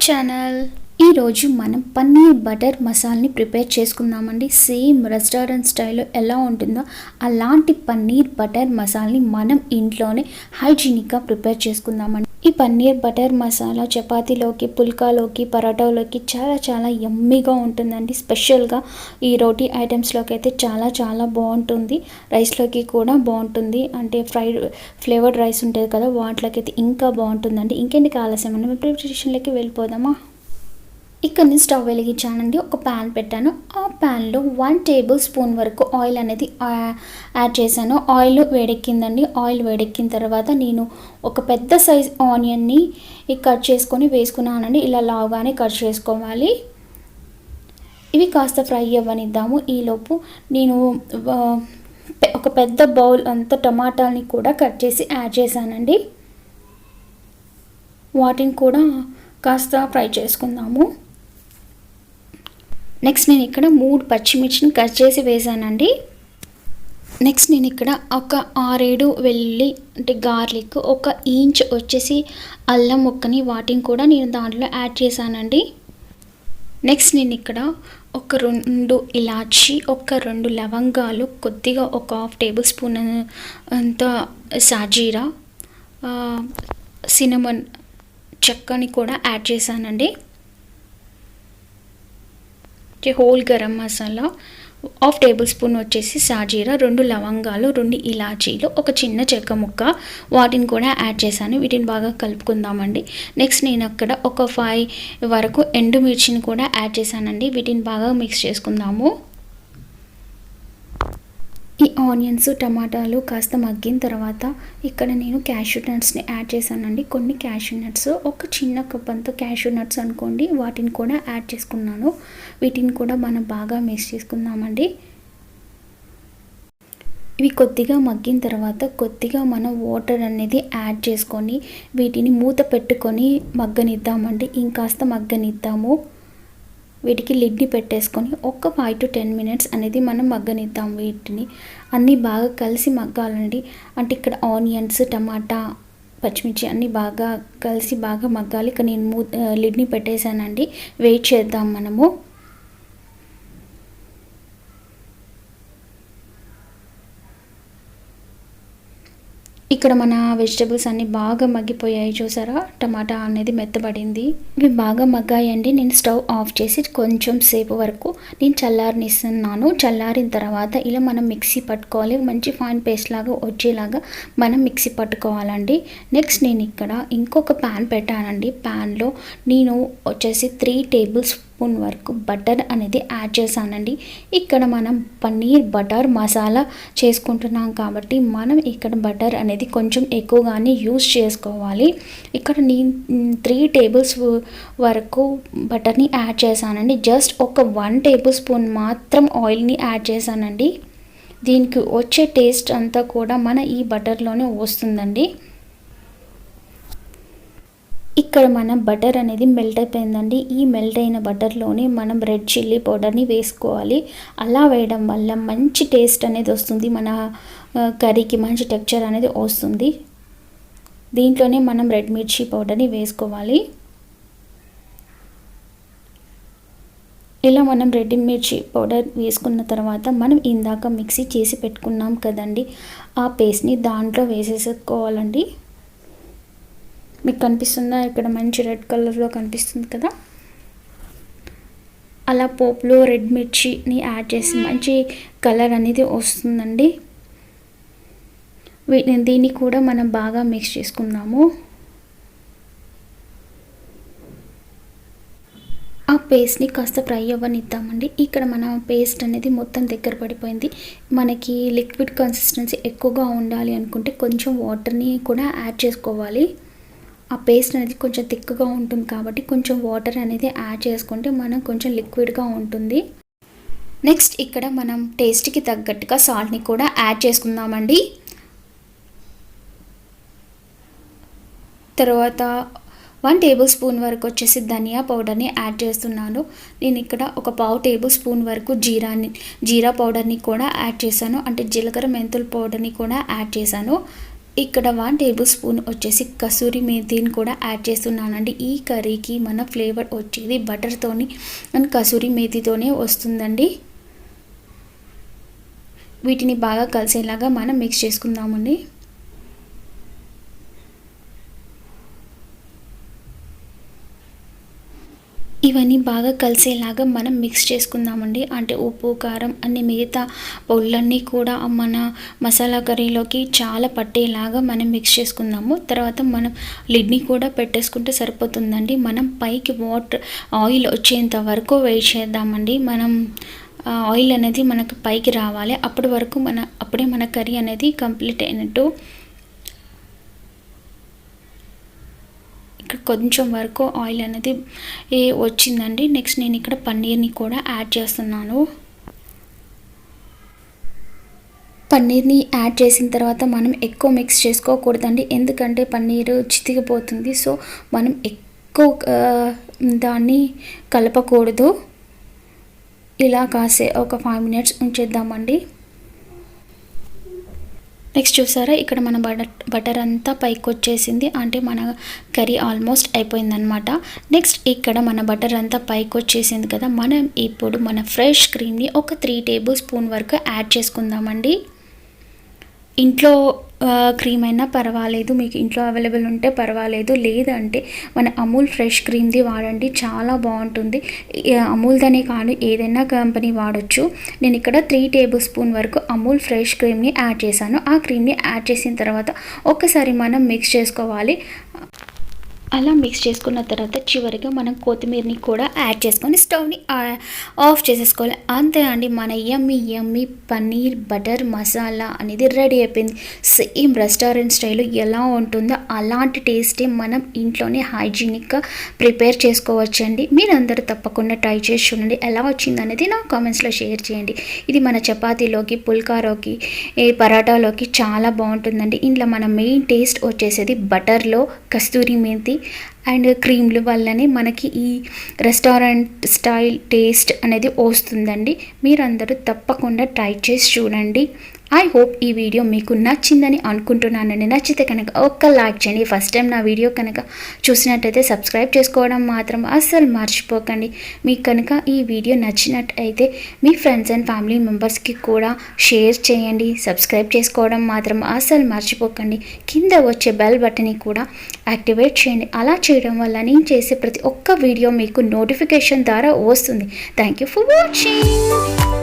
Channel. ఈరోజు మనం paneer butter మసాలాని ప్రిపేర్ చేసుకుందామండి. సేమ్ రెస్టారెంట్ స్టైల్లో ఎలా ఉంటుందో అలాంటి పన్నీర్ బటర్ మసాలాని మనం ఇంట్లోనే హైజీనిక్గా ప్రిపేర్ చేసుకుందామండి. ఈ పన్నీర్ బటర్ మసాలా చపాతీలోకి, పుల్కాలోకి, పరోటాలోకి చాలా యమ్మీగా ఉంటుందండి. స్పెషల్గా ఈ రోటీ ఐటమ్స్లోకి అయితే చాలా బాగుంటుంది. రైస్లోకి కూడా బాగుంటుంది. అంటే ఫ్లేవర్డ్ రైస్ ఉంటుంది కదా, వాటిలోకి అయితే ఇంకా బాగుంటుందండి. ఇంకెందుకు ఆలస్యం అండి, ప్రిపరేషన్లోకి వెళ్ళిపోదామా. ఇక్కడ నేను స్టవ్ వెలిగించానండి. ఒక ప్యాన్ పెట్టాను. ఆ ప్యాన్లో 1 టేబుల్ స్పూన్ వరకు ఆయిల్ అనేది యాడ్ చేశాను. ఆయిల్ వేడెక్కిందండి. ఆయిల్ వేడెక్కిన తర్వాత నేను ఒక పెద్ద సైజ్ ఆనియన్ని కట్ చేసుకొని వేసుకున్నానండి. ఇలా లావుగానే కట్ చేసుకోవాలి. ఇవి కాస్త ఫ్రై అవ్వనిద్దాము. ఈలోపు నేను ఒక పెద్ద బౌల్ అంతా టమాటాలని కూడా కట్ చేసి యాడ్ చేశానండి. వాటిని కూడా కాస్త ఫ్రై చేసుకుందాము. నెక్స్ట్ నేను ఇక్కడ 3 పచ్చిమిర్చిని కట్ చేసి వేసానండి. నెక్స్ట్ నేను ఇక్కడ ఒక 6-7 వెల్లుల్లి అంటే గార్లిక్, 1 ఇంచ్ వచ్చేసి అల్లం ముక్కని వాటిని కూడా నేను దాంట్లో యాడ్ చేశానండి. నెక్స్ట్ నేను ఇక్కడ ఒక 2 ఇలాచి, ఒక 2 లవంగాలు, కొద్దిగా ఒక 1/2 టేబుల్ స్పూన్ అంత సాజీరా, సినమన్ చెక్కని కూడా యాడ్ చేశానండి. Whole garam masala 1/2 table spoon వచ్చేసి సాజీరా, 2 లవంగాలు, 2 ఇలాచీలు, ఒక చిన్న చెక్క ముక్క, వాటిని కూడా యాడ్ చేశాను. వీటిని బాగా కలుపుకుందామండి. నెక్స్ట్ నేను అక్కడ ఒక 5 వరకు ఎండుమిర్చిని కూడా యాడ్ చేశానండి. వీటిని బాగా మిక్స్ చేసుకుందాము. ఈ ఆనియన్స్, టమాటాలు కాస్త మగ్గిన తర్వాత ఇక్కడ నేను క్యాష్యూ నట్స్ని యాడ్ చేశానండి. కొన్ని క్యాష్యూ నట్స్, ఒక చిన్న కప్ అంతా క్యాష్యూ నట్స్ అనుకోండి, వాటిని కూడా యాడ్ చేసుకున్నాను. వీటిని కూడా మనం బాగా మిక్స్ చేసుకుందామండి. ఇవి కొద్దిగా మగ్గిన తర్వాత కొద్దిగా మనం వాటర్ అనేది యాడ్ చేసుకొని వీటిని మూత పెట్టుకొని మగ్గనిద్దామండి. ఇంకాస్త మగ్గనిద్దాము. వీటికి లిడ్ని పెట్టేసుకొని ఒక 5 to 10 మినిట్స్ అనేది మనం మగ్గనిద్దాం. వీటిని అన్నీ బాగా కలిసి మగ్గాలండి. అంటే ఇక్కడ ఆనియన్స్, టమాటా, పచ్చిమిర్చి అన్నీ బాగా కలిసి బాగా మగ్గాలి. ఇక్కడ నేను లిడ్ని పెట్టేశానండి. వెయిట్ చేద్దాం మనము. ఇక్కడ మన వెజిటబుల్స్ అన్నీ బాగా మగ్గిపోయాయి, చూసారా. టమాటా అనేది మెత్తబడింది. ఇవి బాగా మగ్గాయండి. నేను స్టవ్ ఆఫ్ చేసి కొంచెం సేపు వరకు నేను చల్లారనిస్తున్నాను. చల్లారిన తర్వాత ఇలా మనం మిక్సీ పట్టుకోవాలి. మంచి ఫైన్ పేస్ట్ లాగా వచ్చేలాగా మనం మిక్సీ పట్టుకోవాలండి. నెక్స్ట్ నేను ఇక్కడ ఇంకొక ప్యాన్ పెట్టానండి. ప్యాన్లో నేను వచ్చేసి 3 టేబుల్ స్పూన్ వరకు బటర్ అనేది యాడ్ చేశానండి. ఇక్కడ మనం పన్నీర్ బటర్ మసాలా చేసుకుంటున్నాం కాబట్టి మనం ఇక్కడ బటర్ అనేది కొంచెం ఎక్కువగానే యూస్ చేసుకోవాలి. ఇక్కడ నేను 3 టేబుల్స్ వరకు బటర్ని యాడ్ చేశానండి. జస్ట్ ఒక 1 టేబుల్ స్పూన్ మాత్రం ఆయిల్ని యాడ్ చేశానండి. దీనికి వచ్చే టేస్ట్ అంతా కూడా మన ఈ బటర్లోనే వస్తుందండి. ఇక్కడ మన బటర్ అనేది మెల్ట్ అయిపోయిందండి. ఈ మెల్ట్ అయిన బటర్లోనే మనం రెడ్ చిల్లీ పౌడర్ని వేసుకోవాలి. అలా వేయడం వల్ల మంచి టేస్ట్ అనేది వస్తుంది. మన కర్రీకి మంచి టెక్స్చర్ అనేది వస్తుంది. దీంట్లోనే మనం రెడ్ మిర్చి పౌడర్ని వేసుకోవాలి. ఇలా మనం రెడ్ మిర్చి పౌడర్ వేసుకున్న తర్వాత మనం ఇందాక మిక్సీ చేసి పెట్టుకున్నాం కదండి, ఆ పేస్ట్ని దాంట్లో వేసేసుకోవాలండి. మీకు కనిపిస్తుందా, ఇక్కడ మంచి రెడ్ కలర్లో కనిపిస్తుంది కదా. అలా పోపులో రెడ్ మిర్చిని యాడ్ చేసి మంచి కలర్ అనేది వస్తుందండి. దీన్ని కూడా మనం బాగా మిక్స్ చేసుకుందాము. ఆ పేస్ట్ని కాస్త ఫ్రై అవ్వనిద్దామండి. ఇక్కడ మన పేస్ట్ అనేది మొత్తం దగ్గర పడిపోయింది. మనకి లిక్విడ్ కన్సిస్టెన్సీ ఎక్కువగా ఉండాలి అనుకుంటే కొంచెం వాటర్ని కూడా యాడ్ చేసుకోవాలి. ఆ పేస్ట్ అనేది కొంచెం థిక్గా ఉంటుంది కాబట్టి కొంచెం వాటర్ అనేది యాడ్ చేసుకుంటే మనం కొంచెం లిక్విడ్గా ఉంటుంది. నెక్స్ట్ ఇక్కడ మనం టేస్ట్కి తగ్గట్టుగా సాల్ట్ని కూడా యాడ్ చేసుకుందామండి. తర్వాత 1 టేబుల్ స్పూన్ వరకు వచ్చేసి ధనియా పౌడర్ని యాడ్ చేస్తున్నాను. నేను ఇక్కడ ఒక 1/2 టేబుల్ స్పూన్ వరకు జీరా పౌడర్ని కూడా యాడ్ చేశాను. అంటే జీలకర్ర మెంతుల పౌడర్ని కూడా యాడ్ చేశాను. ఇక్కడ 1 టేబుల్ స్పూన్ వచ్చేసి కసూరి మేతిని కూడా యాడ్ చేస్తున్నానండి. ఈ కర్రీకి మన ఫ్లేవర్ వచ్చేది బటర్తోని అండ్ కసూరి మేతితోనే వస్తుందండి. వీటిని బాగా కలిసేలాగా మనం మిక్స్ చేసుకుందామండి. ఇవన్నీ బాగా కలిసేలాగా మనం మిక్స్ చేసుకుందామండి. అంటే ఉప్పు, కారం అన్ని మిగతా పొళ్ళన్నీ కూడా మన మసాలా కర్రీలోకి చాలా పట్టేలాగా మనం మిక్స్ చేసుకుందాము. తర్వాత మనం లిడ్ని కూడా పెట్టేసుకుంటే సరిపోతుందండి. మనం పైకి ఆయిల్ వచ్చేంత వరకు వెయిట్ చేద్దామండి. మనం ఆయిల్ అనేది మనకు పైకి రావాలి. అప్పుడే మన కర్రీ అనేది కంప్లీట్ అయినట్టు. ఇక్కడ కొంచెం వరకు ఆయిల్ అనేది వచ్చిందండి. నెక్స్ట్ నేను ఇక్కడ పన్నీర్ని కూడా యాడ్ చేస్తున్నాను. పన్నీర్ని యాడ్ చేసిన తర్వాత మనం ఎక్కువ మిక్స్ చేసుకోకూడదండి, ఎందుకంటే పన్నీరు చితికిపోతుంది. సో మనం ఎక్కువ దాన్ని కలపకూడదు. ఇలా ఒక 5 మినిట్స్ ఉంచేద్దామండి. నెక్స్ట్ చూసారా, ఇక్కడ మన బటర్ అంతా పైకి వచ్చేసింది. అంటే మన కర్రీ ఆల్మోస్ట్ అయిపోయిందనమాట. నెక్స్ట్ ఇక్కడ మన బటర్ అంతా పైకి వచ్చేసింది కదా, మనం ఇప్పుడు మన ఫ్రెష్ క్రీమ్ని ఒక 3 టేబుల్ స్పూన్ వరకు యాడ్ చేసుకుందామండి. ఇంట్లో క్రీమ్ అయినా పర్వాలేదు, మీకు ఇంట్లో అవైలబుల్ ఉంటే పర్వాలేదు, లేదంటే మన అమూల్ ఫ్రెష్ క్రీమ్ది వాడండి, చాలా బాగుంటుంది. అమూల్దనే కాదు, ఏదైనా కంపెనీ వాడచ్చు. నేను ఇక్కడ 3 టేబుల్ స్పూన్ వరకు అమూల్ ఫ్రెష్ క్రీమ్ని యాడ్ చేశాను. ఆ క్రీమ్ని యాడ్ చేసిన తర్వాత ఒకసారి మనం మిక్స్ చేసుకోవాలి. అలా మిక్స్ చేసుకున్న తర్వాత చివరిగా మనం కొత్తిమీరని కూడా యాడ్ చేసుకొని స్టవ్ని ఆఫ్ చేసేసుకోవాలి. అంతే అండి, మన యమ్మీ పన్నీర్ బటర్ మసాలా అనేది రెడీ అయిపోయింది. సేమ్ రెస్టారెంట్ స్టైల్లో ఎలా ఉంటుందో అలాంటి టేస్టే మనం ఇంట్లోనే హైజీనిక్గా ప్రిపేర్ చేసుకోవచ్చండి. మీరందరూ తప్పకుండా ట్రై చేసి చూడండి. ఎలా వచ్చింది అనేది నా కామెంట్స్లో షేర్ చేయండి. ఇది మన చపాతీలోకి, పుల్కాలోకి, పరాటాలోకి చాలా బాగుంటుందండి. ఇంట్లో మన మెయిన్ టేస్ట్ వచ్చేసేది బటర్లో కస్తూరి మెంతి అండ్ క్రీమ్లు వల్లనే మనకి ఈ రెస్టారెంట్ స్టైల్ టేస్ట్ అనేది వస్తుందండి. మీరందరూ తప్పకుండా ట్రై చేసి చూడండి. ఐ హోప్ ఈ వీడియో మీకు నచ్చిందని అనుకుంటున్నానండి. నచ్చితే కనుక ఒక్క లైక్ చేయండి. ఫస్ట్ టైం నా వీడియో కనుక చూసినట్టయితే సబ్స్క్రైబ్ చేసుకోవడం మాత్రం అస్సలు మర్చిపోకండి. మీకు కనుక ఈ వీడియో నచ్చినట్టయితే మీ ఫ్రెండ్స్ అండ్ ఫ్యామిలీ మెంబర్స్కి కూడా షేర్ చేయండి. సబ్స్క్రైబ్ చేసుకోవడం మాత్రం అస్సలు మర్చిపోకండి. కింద వచ్చే బెల్ బటన్ని కూడా యాక్టివేట్ చేయండి. అలా చేయడం వల్ల నేను చేసే ప్రతి ఒక్క వీడియో మీకు నోటిఫికేషన్ ద్వారా వస్తుంది. Thank you for watching.